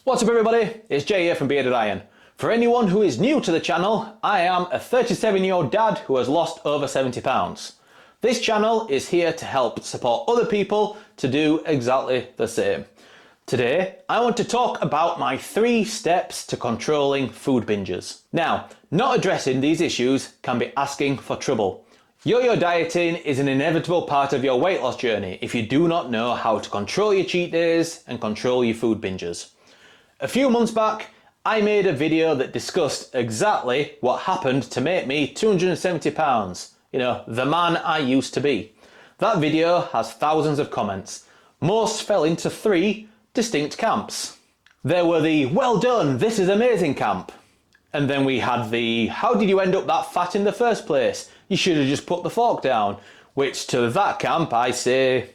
What's up everybody, it's Jay here from Bearded Iron. For anyone who is new to the channel, I am a 37-year-old dad who has lost over 70 pounds. This channel is here to help support other people to do exactly the same. Today, I want to talk about my 3 steps to controlling food binges. Now, not addressing these issues can be asking for trouble. Yo-yo dieting is an inevitable part of your weight loss journey if you do not know how to control your cheat days and control your food binges. A few months back, I made a video that discussed exactly what happened to make me 270 pounds. You know, the man I used to be. That video has thousands of comments. Most fell into 3 distinct camps. There were the "well done, this is amazing" camp. And then we had the "how did you end up that fat in the first place? You should have just put the fork down." Which to that camp I say.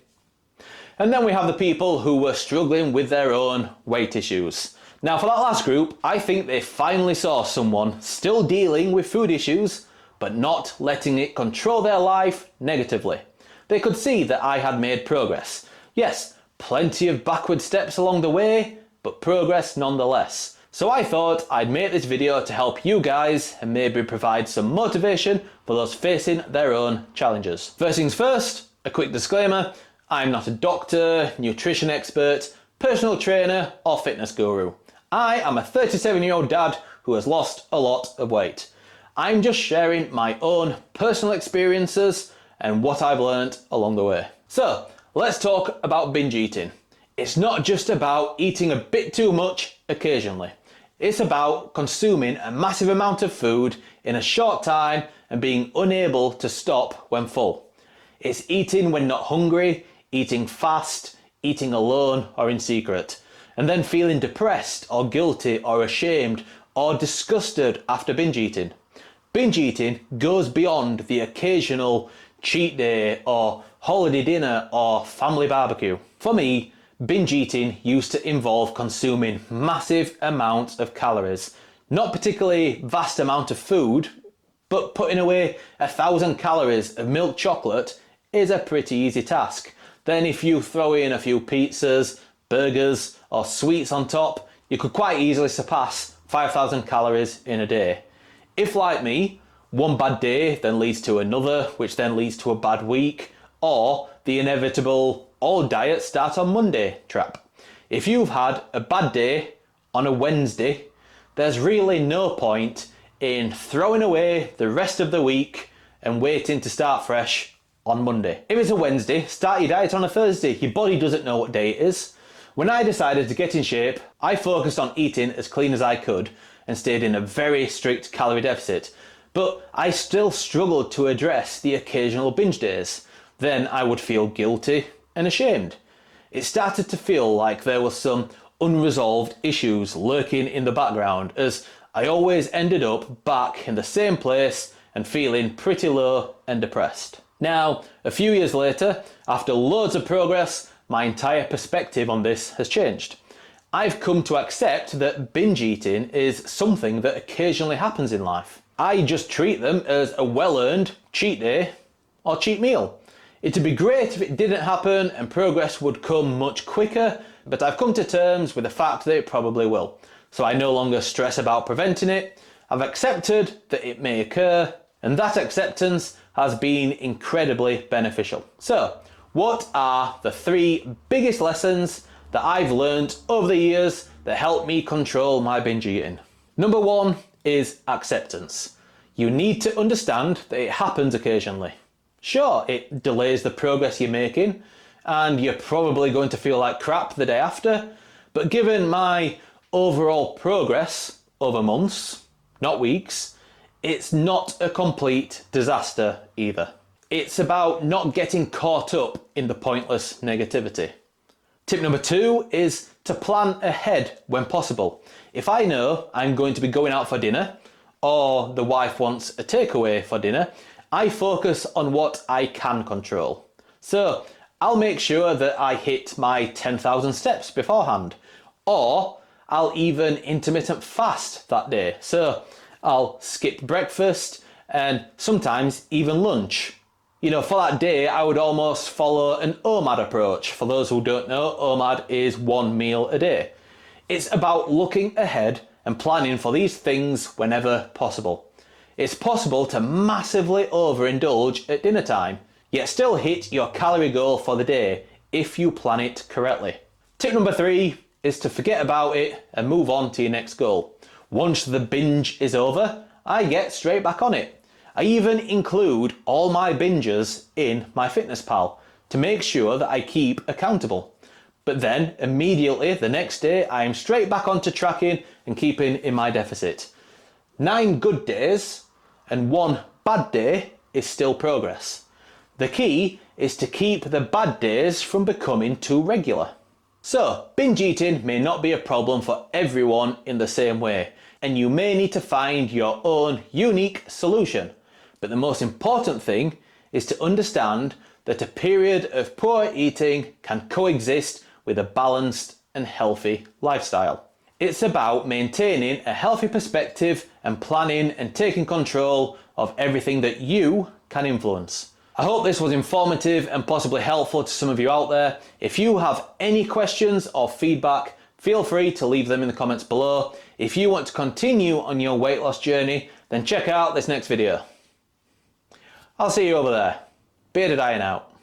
And then we have the people who were struggling with their own weight issues. Now for that last group, I think they finally saw someone still dealing with food issues, but not letting it control their life negatively. They could see that I had made progress. Yes, plenty of backward steps along the way, but progress nonetheless. So I thought I'd make this video to help you guys and maybe provide some motivation for those facing their own challenges. First things first, a quick disclaimer. I'm not a doctor, nutrition expert, personal trainer or fitness guru. I am a 37-year-old dad who has lost a lot of weight. I'm just sharing my own personal experiences and what I've learned along the way. So let's talk about binge eating. It's not just about eating a bit too much occasionally. It's about consuming a massive amount of food in a short time and being unable to stop when full. It's eating when not hungry, eating fast, eating alone or in secret, and then feeling depressed or guilty or ashamed or disgusted after binge eating. Binge eating goes beyond the occasional cheat day or holiday dinner or family barbecue. For me, binge eating used to involve consuming massive amounts of calories. Not particularly vast amount of food, but putting away 1,000 calories of milk chocolate is a pretty easy task. Then if you throw in a few pizzas, burgers or sweets on top, you could quite easily surpass 5,000 calories in a day. If like me, one bad day then leads to another, which then leads to a bad week, or the inevitable "all diets start on Monday" trap. If you've had a bad day on a Wednesday, there's really no point in throwing away the rest of the week and waiting to start fresh on Monday. If it's a Wednesday, start your diet on a Thursday. Your body doesn't know what day it is. When I decided to get in shape, I focused on eating as clean as I could and stayed in a very strict calorie deficit. But I still struggled to address the occasional binge days. Then I would feel guilty and ashamed. It started to feel like there were some unresolved issues lurking in the background, as I always ended up back in the same place and feeling pretty low and depressed. Now, a few years later, after loads of progress, my entire perspective on this has changed. I've come to accept that binge eating is something that occasionally happens in life. I just treat them as a well-earned cheat day or cheat meal. It'd be great if it didn't happen and progress would come much quicker, but I've come to terms with the fact that it probably will. So I no longer stress about preventing it. I've accepted that it may occur, and that acceptance has been incredibly beneficial. So, what are the 3 biggest lessons that I've learned over the years that help me control my binge eating? Number 1 is acceptance. You need to understand that it happens occasionally. Sure, it delays the progress you're making, and you're probably going to feel like crap the day after, but given my overall progress over months, not weeks, it's not a complete disaster either. It's about not getting caught up in the pointless negativity. Tip number 2 is to plan ahead when possible. If I know I'm going to be going out for dinner, or the wife wants a takeaway for dinner, I focus on what I can control. So I'll make sure that I hit my 10,000 steps beforehand, or I'll even intermittent fast that day. So I'll skip breakfast and sometimes even lunch. You know, for that day, I would almost follow an OMAD approach. For those who don't know, OMAD is 1 meal a day. It's about looking ahead and planning for these things whenever possible. It's possible to massively overindulge at dinner time, yet still hit your calorie goal for the day if you plan it correctly. Tip number 3 is to forget about it and move on to your next goal. Once the binge is over, I get straight back on it. I even include all my binges in MyFitnessPal to make sure that I keep accountable. But then immediately the next day I am straight back onto tracking and keeping in my deficit. 9 good days and 1 bad day is still progress. The key is to keep the bad days from becoming too regular. So, binge eating may not be a problem for everyone in the same way, and you may need to find your own unique solution. But the most important thing is to understand that a period of poor eating can coexist with a balanced and healthy lifestyle. It's about maintaining a healthy perspective and planning and taking control of everything that you can influence. I hope this was informative and possibly helpful to some of you out there. If you have any questions or feedback, feel free to leave them in the comments below. If you want to continue on your weight loss journey, then check out this next video. I'll see you over there. Bearded Iron out.